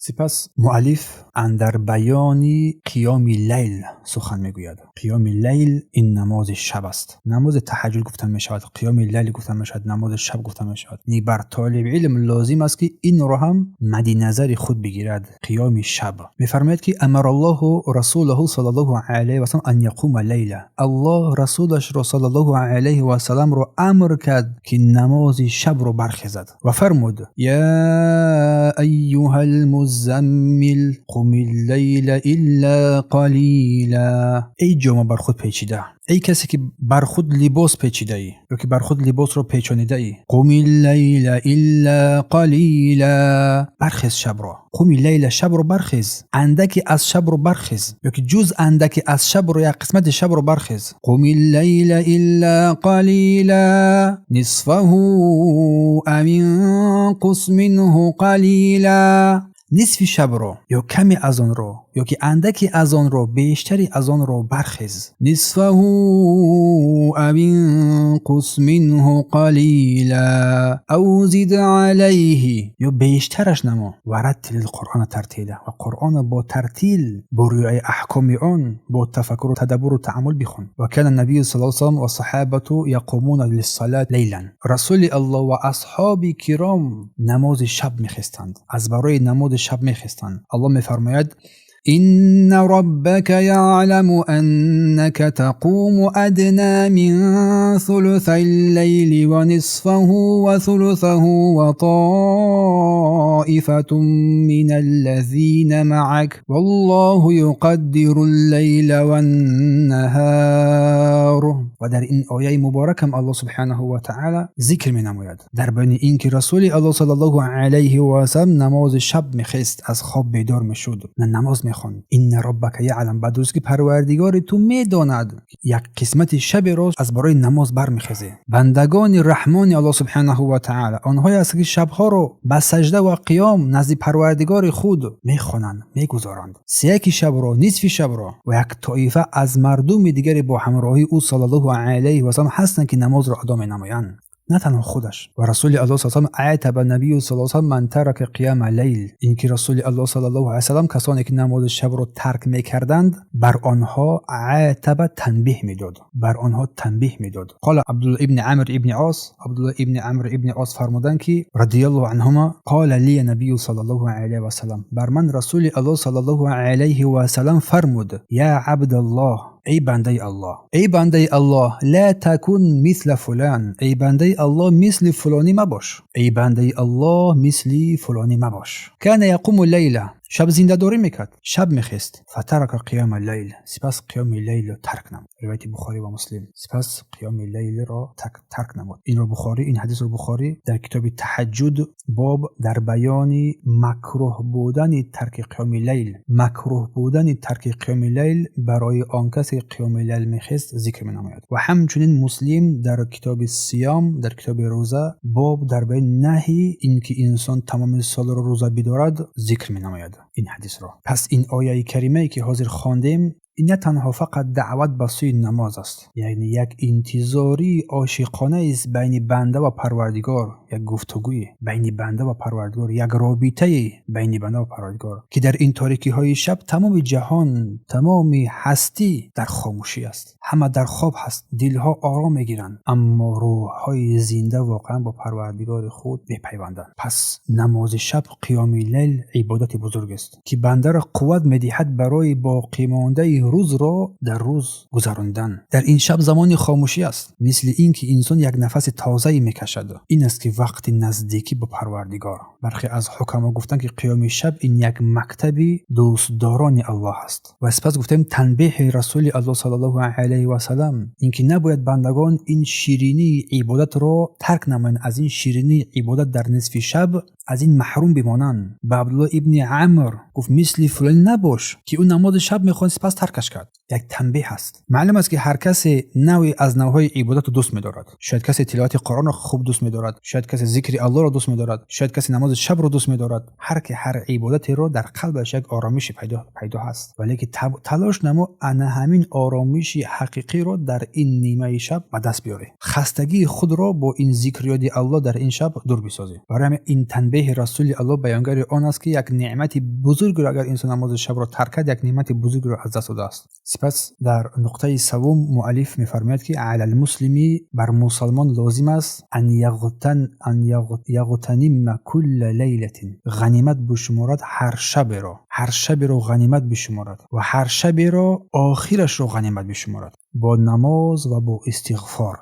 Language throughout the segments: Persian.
سپس مؤلف اندر بیانی قیام لیل سخن میگوید. قیام لیل این نماز شب است. نماز تهجد گفته می شود، قیام لیل گفته می شود، نماز شب گفته می شود. نی بر طالب علم لازم است که این را هم مد نظر خود بگیرد. قیام شب میفرماید که امر الله رسوله صلی الله علیه و سلم ان یقوم لیل. الله رسولش را صلی الله علیه و سلم را امر کرد که نماز شب را برخیزد و فرمود یا ایها المزمل قم اللیل الا قلیلا. ای جامه بر خود پیچیده، ای کسی که بر خود لباس پیچیده ای یا که بر خود لباس رو پیچانیده ای، قم اللیل الا قلیلا، برخیز شب را. قم اللیل، شب رو برخیز، اندکی از شب رو برخیز یا که جز اندکی از شب رو یا قسمت شب رو برخیز. قم اللیل الا قلیلا نصفه او انقص منه قلیلا. نصف شب رو یا کمی از آن رو یا که اندکی از آن رو بیشتری از آن رو برخیز. نصفه او انقص منه قلیلا او زد علیه، یا بیشترش نما. ورتل القرآن ترتیلا، و قرآن با ترتیل، با رعایت احکام آن، با تفکر و تدبر و تأمل بخون. و کان النبی صلی الله علیه و سلم و صحابته یقومون للصلاة لیلا. رسول الله و اصحاب کرام نماز شب میخواستند، از برای نماز شب میخواستند. الله میفرماید إن ربك يعلم أنك تقوم أدنى من ثلثي الليل ونصفه وثلثه وطائفة من الذين معك والله يقدر الليل والنهار. و در این آیه مبارکم الله سبحانه و تعالی ذکر می نماید در بین این که رسول الله صلی الله علیه و سلم نماز شب میخواست، از خواب بیدار میشد، نه نماز میخوند. این ربک یعلم، بعد روز که پروردگار تو میداند یک قسمت شب روز از برای نماز برمیخیزه. بندگان رحمان الله سبحانه و تعالی آنهایی است که شبها رو با سجده و قیام نزد پروردگار خود میخوانند، میگذارند. سیاکی شب رو، نصف شب رو، و یک طایفه از مردم دیگری با همراهی او صلی الله علیه و سلم هستند که نماز را ادا می‌نمایند. نه تنها خودش. و رسول الله صلی الله علیه و سلم عتب نبی صلی الله علیه و سلم من ترک قیام لیل. این که رسول الله صلی الله علیه و سلم کسانی که نماز شب را ترک میکردند بر آنها عتب تنبیه میداد، بر آنها تنبیه میداد. قال عبدالله ابن عمرو ابن عاص، عبدالله ابن عمرو ابن عاص فرمودند که رضی الله عنهما قال لی نبی صلی الله علیه و سلم، بر من رسول الله صلی الله علیه و سلم فرمود یا عبد الله، ای بنده الله، ای بنده الله، لا تکن مثل فلان، ای بنده الله مثل فلانی مباش، ای بنده الله مثل فلانی مباش. کان یقوم اللیل، شب زنده داری میکرد، شب میخست. فترک قیام اللیل، سپس قیام لیل را ترک نمود. روایت بخاری و مسلم. سپس قیام لیل را ترک نمود. این رو بخاری، این حدیث رو بخاری در کتاب تهجد باب در بیان مکروه بودن ترک قیام لیل، مکروه بودن ترک قیام لیل برای آن کسی قیام لیل میخست ذکر مینماید. و همچنین مسلم در کتاب صیام، در کتاب روزه باب در بیان نهی اینکه انسان تمام سال را روزه بدارد ذکر مینماید این حدیث را. پس این آیه کریمه که حاضر خواندیم این نه تنها فقط دعوت به سوی نماز است، یعنی یک انتظاری عاشقانه است بین بنده و پروردگار، یک گفتگوی بین بنده و پروردگار، یک رابطه بین بنده و پروردگار که در این تاریکی های شب تمام جهان، تمام هستی در خاموشی است، همه در خواب هست، دلها آرام میگیرند، اما روح‌های زنده واقعا با پروردگار خود میپیوندند. پس نماز شب، قیام لیل عبادت بزرگ است که بنده را قوت میدهد برای باقی مانده روز را در روز گذراندن. در این شب زمان خاموشی است، مثل اینکه انسان یک نفس تازه میکشد. این است که وقت نزدیکی با پروردگار. برخی از حکما گفتن که قیام شب این یک مکتب دوستداران الله است. و سپس گفتیم تنبیه رسول الله صلی الله علیه و سلم اینکه نباید بندگان این شیرینی عبادت را ترک نمایند، از این شیرینی عبادت در نصف شب از این محروم بمانند. به عبدالله ابن عمرو گفت مثل فلان نباش که اون نماز شب میخواد سپس ترکش کرد. یک تنبیه است. معلوم است که هر کسی نوعی از نوعهای عبادت رو دوست می‌دارد. شاید کسی تلاوت قرآن رو خوب دوست می‌دارد، شاید کسی ذکر الله رو دوست می‌دارد، شاید کسی نماز شب رو دوست می‌دارد. هر که هر عبادتی رو در قلبش یک آرامش پیدا هست، ولی که تلاش نمو انا همین آرامش حقیقی رو در این نیمه شب به دست بیاری. خستگی خود رو با این ذکر یاد الله در این شب دور بسازی. برای این تنبیه رسول الله بیانگر آن است که یک نعمت بزرگ رو اگر انسان نماز شب رو ترک کرد، یک نعمت بزرگ رو از دست داده است. سپس در نقطه سوم مؤلف می‌فرماید که علی المسلمی، بر مسلمان لازم است ان یغتنم کل لیلة، غنیمت بشمارد هر شب رو غنیمت بشمارد و هر شب رو آخرش رو غنیمت بشمارد با نماز و با استغفار.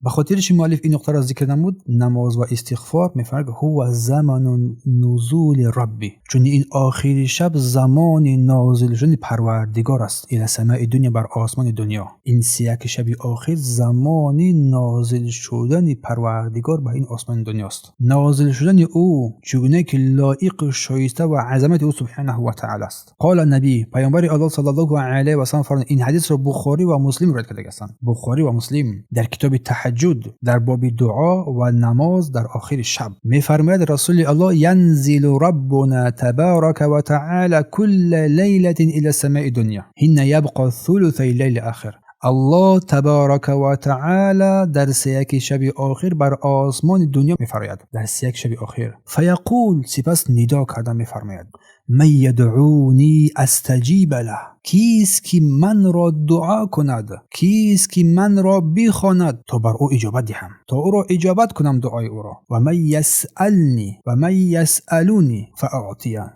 به خاطر چی مؤلف این نقطه را ذکر نمود؟ نماز و استغفار میفرماید هو زمان نزول ربی، چون این آخری شب زمان نازل شدن پروردگار است الی سماء دنیا، بر آسمان دنیا. این یک شب آخر زمان نازل شدن پروردگار به این آسمان دنیا است. نازل شدن او چگونه که لایق شایسته و عظمت او سبحانه و تعالی است. قال نبی، پیامبر الله صلی الله علیه و سلم فرمود، این حدیث را بخاری و مسلم روایت کرده هستند. بخاری و مسلم در کتاب تهجد در باب دعا و نماز در آخر شب می‌فرماید رسول الله ینزل ربنا تبارک و تعالی کل لیلة الى السماء الدنیا حين یبقى ثلث الليل الاخر. الله تبارک و تعالی در یک شب آخر بر آسمان دنیا می‌فرماید، در یک شب آخر فیقول، سپس ندا کرده می‌فرماید من یدعونی استجیب له، کیست که من را دعا کند، کیست که من را بخواند تا بر او اجابت دهم، تا او را اجابت کنم دعای او را. و من یسألنی و من یسألونی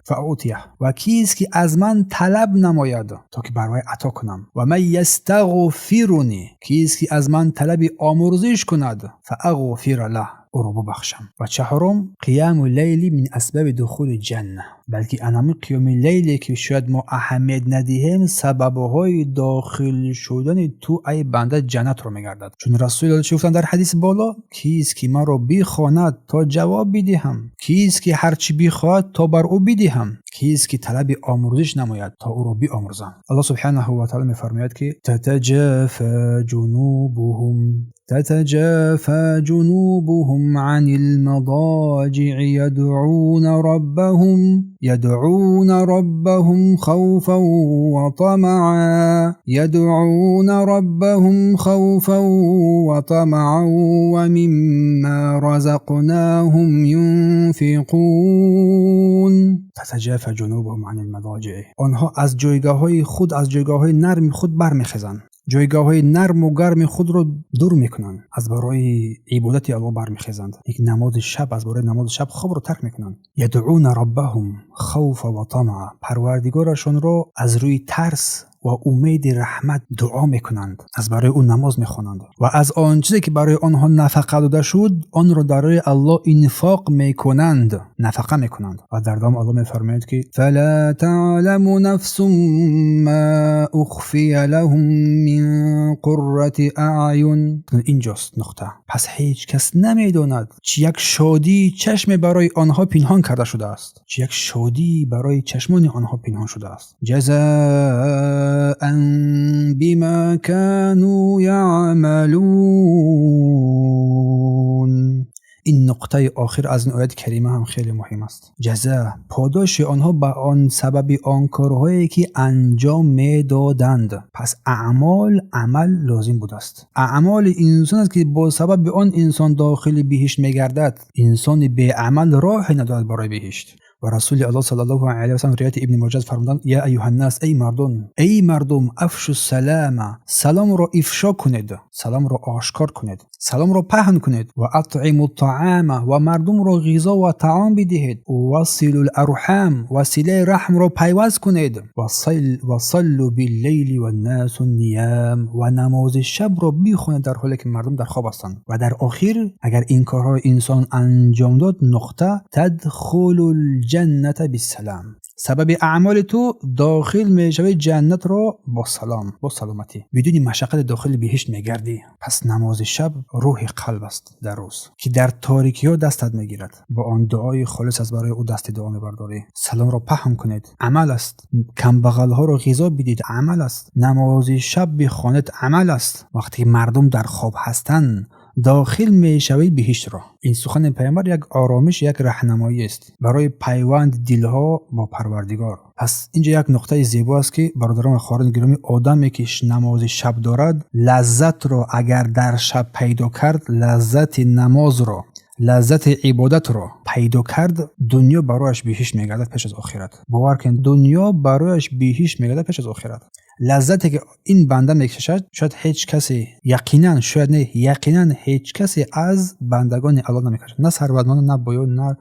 فاعطیه، و کیست که از من طلب نماید تا که بر وی عطا کنم. و من یستغفرنی، کیست که از من طلب آمرزش کند فاغفر له، او را ببخشم. و چهارم قیام اللیل من اسباب دخول جنه، بلکه انمی قیام لیلی که شاید ما اهمیت ندهیم سببهای داخل شدن تو ای بنده جنت رو میگردد. چون رسول الله گفتن در حدیث بالا کیست که من رو بخواند تا جواب بدهم، کیست که هر چی بخواهد تا بر او بدهم، کیست که طلب آمرزش نماید تا او را بیامرزم. الله سبحانه و تعالی میفرماید که تتجافى جنوبهم عن المضاجع يدعون ربهم خوفا وطمعا ومما رزقناهم ينفقون. تتجافى جنوبهم عن المضاجع، آنها از جایگاه‌های خود، از جایگاه‌های نرم خود برمیخیزند، جایگاه‌های نرم و گرم خود را دور میکنند، از برای عبادت الله برمیخیزند. یک نماز شب، از برای نماز شب خواب را ترک میکنند. یدعون ربهم خوفا و طمعا، پروردگارشان را از روی ترس و امید رحمت دعا میکنند، از برای اون نماز میخوانند و از آن چیزی که برای آنها نفقه داده شد آن را برای الله انفاق میکنند، نفقه میکنند. و در دام الله میفرماید که فلا تعلم نفس ما اخفی لهم من قرة اعین. اینجاست نقطه. پس هیچ کس نمیداند چه یک شادی چشم برای آنها پنهان کرده شده است، چه یک شادی برای چشمان آنها پنهان شده است. جزاء بما كانوا يعملون. این نقطه آخر از این آیت کریمه هم خیلی مهم است. جزا، پاداش آنها به آن سبب آن کارهایی که انجام میدادند. پس عمل لازم بود است. اعمال انسان است که با سبب آن انسان داخل بهشت میگردد. انسان بی عمل راه ندارد برای بهشت. و رسول الله صلی الله علیه و سلم روایت ابن ماجه فرمودند یا ایها الناس، ای مردم افشوا السلام، سلام را افشا کنید، سلام را آشکار کنید، سلام را پهن کنید. و اطعموا الطعام، و مردم را غذا و طعام بدهید. وصلوا الارحام، وصله رحم را پیوست کنید. وصلوا باللیل والناس نیام، و نماز شب را بخوانید در حالی که مردم در خواب هستند. و در آخر اگر این کارها انسان انجام داد، نقطه تدخل الجنت بالسلام، سبب اعمال تو داخل میشوی جنت را با سلام، با سلامتی، بدون مشقت داخل بهشت میگردی. پس نماز شب روح قلب است در روز که در تاریکی ها دستت میگیرد. با آن دعای خالص از برای او دست دعا میبرداری. سلام را پهن کنید، عمل است. کم بغل ها را غذا بدید، عمل است. نماز شب بخوانید، عمل است. وقتی مردم در خواب هستند داخل میشوی بهشت را. این سخن پیامبر یک آرامش، یک راهنمایی است برای پیوند دلها با پروردگار. پس اینجا یک نقطه زیبا است که برادران خواهران گرامی، آدمی که نماز شب دارد لذت را اگر در شب پیدا کرد، لذت نماز را، لذت عبادت را پیدا کرد، دنیا برایش بهشت میگردد پیش از آخرت. باور کن دنیا برایش بهشت میگردد پیش از آخرت. لذتی که این بنده میکشد شاید هیچ کسی، یقینا شاید نه یقینا هیچ کسی از بندگان الله نمیکشد، نه ثروتمند، نه بایو، نه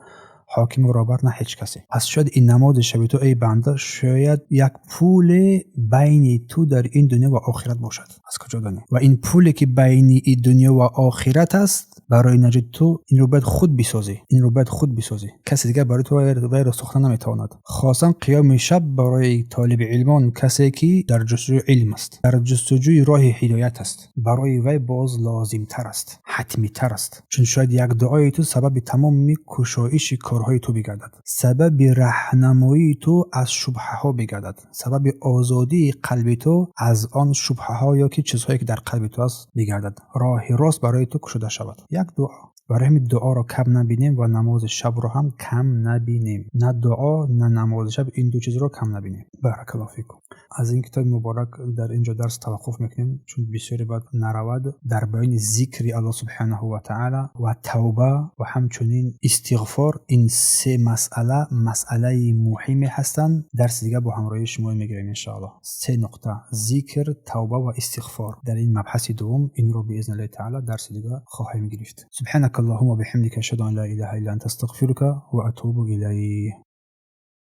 حاکم و رابر، نه هیچ کسی. پس شاید این نماز شب تو ای بنده شاید یک پول بین تو در این دنیا و آخرت باشد. از کجا دانی؟ و این پولی که بین این دنیا و آخرت است، برای نجات تو این رو باید خود بسازی، این رو باید خود بسازی. کسی دیگه برای تو غیر ساختن نمیتواند. خاصا قیام شب برای طالب علمان، کسی که در جستجوی علم است، در جستجوی راه هدایت است، برای وی باز لازم تر است، حتمی تر است. چون شاید یک دعای تو سبب تمام گشایش کارهای تو بگردد، سبب راهنمایی تو از شبهه ها بگردد، سبب آزادی قلب تو از آن شبهه ها یا که چیزهایی که در قلب تو است بگردد، راه راست برای تو گشوده شود. یک دعا. برای همین دعا را کم نبینیم و نماز شب را هم کم نبینیم. نه دعا نه نماز شب، این دو چیز را کم نبینیم. بارک الله فیکم. از این کتاب مبارک در اینجا درس توقف میکنیم، چون بسیاری بعد نرود. در بیان ذکر الله سبحانه و تعالی و توبه و همچنین استغفار، این سه مسئله مهمی هستند. درس دیگه با همراهی شما میگیریم ان شاء الله. سه نقطه: ذکر، توبه و استغفار. در این مبحث دوم این رو باذن الله تعالی درس دیگه خواهیم گرفت. سبحانك اللهم وبحمدك اشهد ان لا اله الا انت استغفرك واتوب اليك.